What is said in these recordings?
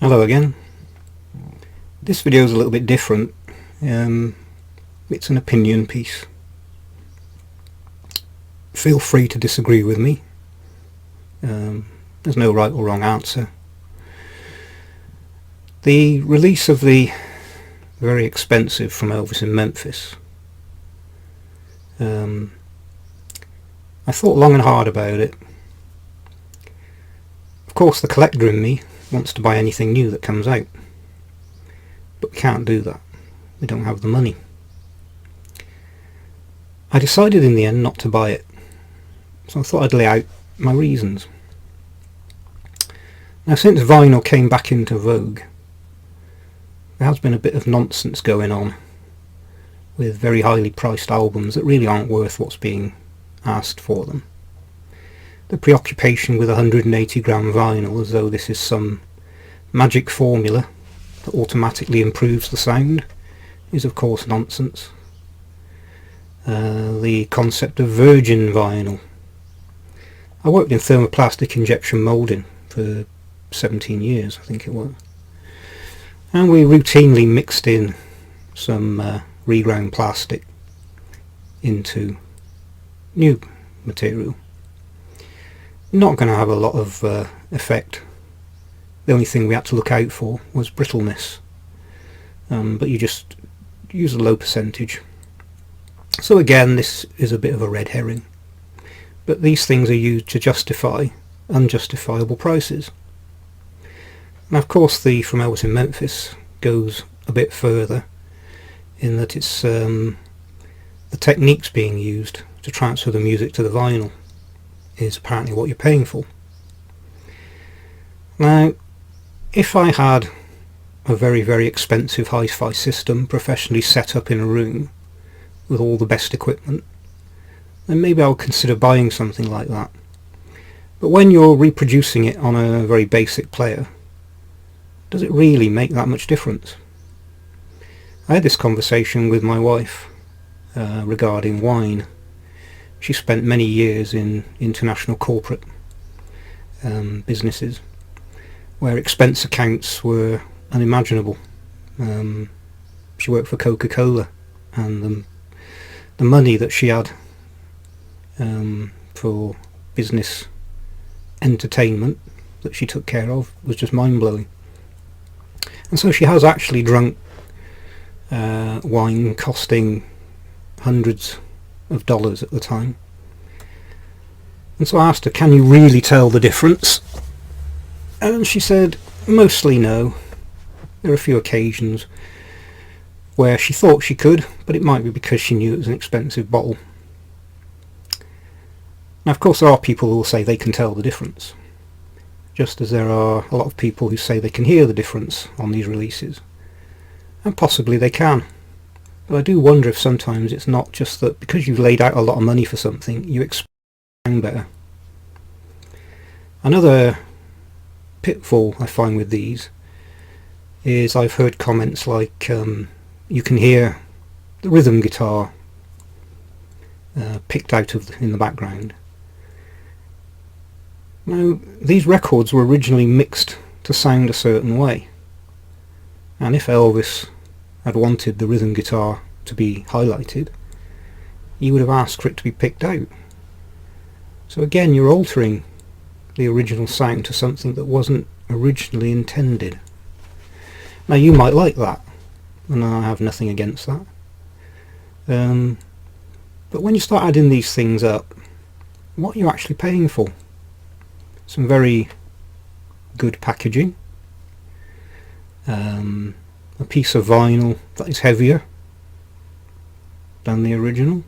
Hello again. This video is a little bit different. It's an opinion piece. Feel free to disagree with me. There's no right or wrong answer. The release of the very expensive From Elvis in Memphis. I thought long and hard about it. Of course, the collector in me wants to buy anything new that comes out, but we can't do that. We don't have the money. I decided in the end not to buy it, so I thought I'd lay out my reasons. Now, since vinyl came back into vogue, there has been a bit of nonsense going on with very highly priced albums that really aren't worth what's being asked for them. The preoccupation with 180 gram vinyl as though this is some magic formula that automatically improves the sound is of course nonsense. The concept of virgin vinyl. I worked in thermoplastic injection moulding for 17 years, I think it was, and we routinely mixed in some reground plastic into new material. Not going to have a lot of effect. The only thing we had to look out for was brittleness, but you just use a low percentage. So again, this is a bit of a red herring, but these things are used to justify unjustifiable prices. Now of course the From Elvis in Memphis goes a bit further in that it's the techniques being used to transfer the music to the vinyl is apparently what you're paying for. Now, if I had a very, very expensive hi-fi system professionally set up in a room with all the best equipment, then maybe I would consider buying something like that. But when you're reproducing it on a very basic player, does it really make that much difference? I had this conversation with my wife regarding wine. She spent many years in international corporate businesses where expense accounts were unimaginable. She worked for Coca-Cola, and the money that she had for business entertainment that she took care of was just mind-blowing. And so she has actually drunk wine costing hundreds of dollars at the time. And so I asked her, can you really tell the difference? And she said, mostly no. There are a few occasions where she thought she could, but it might be because she knew it was an expensive bottle. Now of course there are people who will say they can tell the difference, just as there are a lot of people who say they can hear the difference on these releases, and possibly they can. But I do wonder if sometimes it's not just that because you've laid out a lot of money for something, you expect it to sound better. Another pitfall I find with these is I've heard comments like you can hear the rhythm guitar picked out of in the background. Now, these records were originally mixed to sound a certain way, and if Elvis had wanted the rhythm guitar to be highlighted, you would have asked for it to be picked out. So again, you're altering the original sound to something that wasn't originally intended. Now you might like that, and I have nothing against that, but when you start adding these things up, what are you actually paying for? Some very good packaging, a piece of vinyl that is heavier than the original,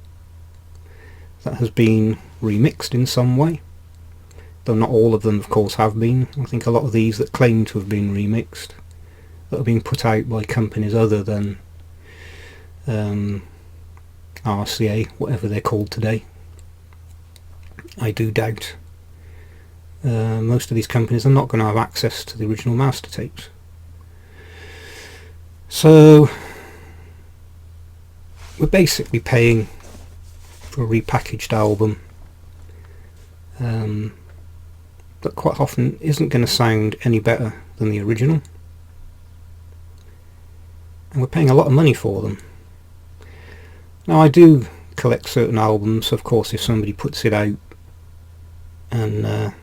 that has been remixed in some way, though not all of them of course have been. I think a lot of these that claim to have been remixed, that have been put out by companies other than RCA, whatever they're called today, I do doubt. Most of these companies are not going to have access to the original master tapes. So we're basically paying for a repackaged album that quite often isn't going to sound any better than the original. and we're paying a lot of money for them. Now I do collect certain albums, of course. If somebody puts it out and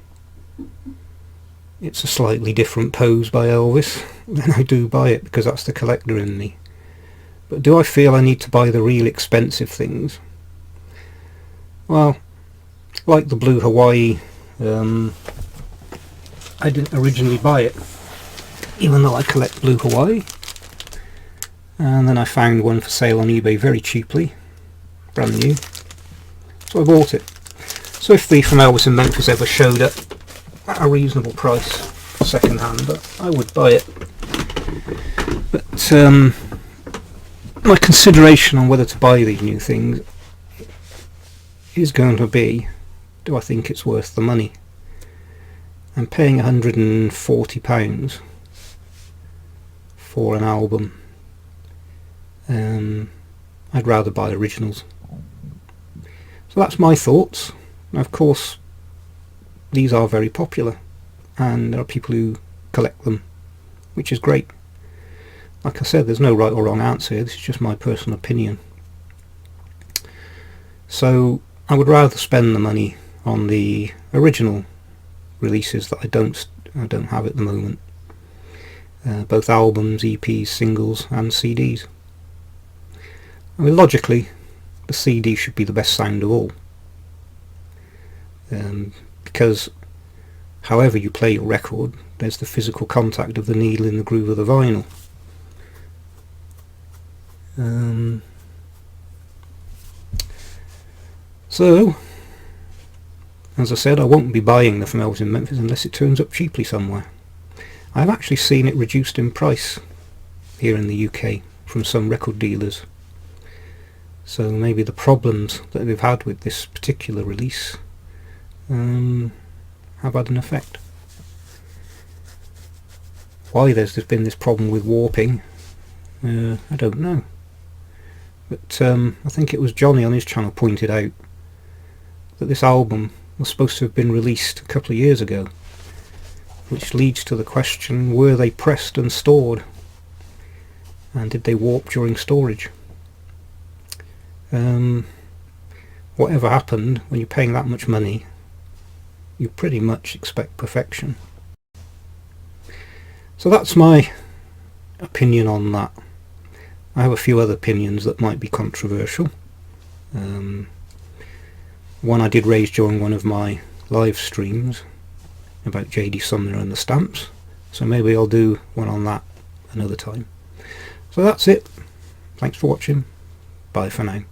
it's a slightly different pose by Elvis, then I do buy it, because that's the collector in me. But do I feel I need to buy the real expensive things? Well, like the Blue Hawaii, I didn't originally buy it, even though I collect Blue Hawaii, and then I found one for sale on eBay very cheaply, brand new, so I bought it. So if the From Elvis in Memphis ever showed up at a reasonable price second hand, I would buy it. But my consideration on whether to buy these new things is going to be, do I think it's worth the money? I'm paying £140 for an album. I'd rather buy originals. So that's my thoughts. Now, of course, these are very popular, and there are people who collect them, which is great. Like I said, there's no right or wrong answer. This is just my personal opinion. So I would rather spend the money on the original releases that I don't have at the moment, both albums, EPs, singles and CDs. I mean, logically the CD should be the best sound of all, because however you play your record, there's the physical contact of the needle in the groove of the vinyl. So, as I said, I won't be buying the From Elvis in Memphis unless it turns up cheaply somewhere. I've actually seen it reduced in price here in the UK from some record dealers. So maybe the problems that they've had with this particular release have had an effect. Why there's been this problem with warping, I don't know. But I think it was Johnny on his channel pointed out that this album was supposed to have been released a couple of years ago, which leads to the question, were they pressed and stored, and did they warp during storage? Whatever happened, when you're paying that much money, you pretty much expect perfection. So that's my opinion on that. I have a few other opinions that might be controversial. One I did raise during one of my live streams about J.D. Sumner and the stamps, so maybe I'll do one on that another time. So that's it. Thanks for watching. Bye for now.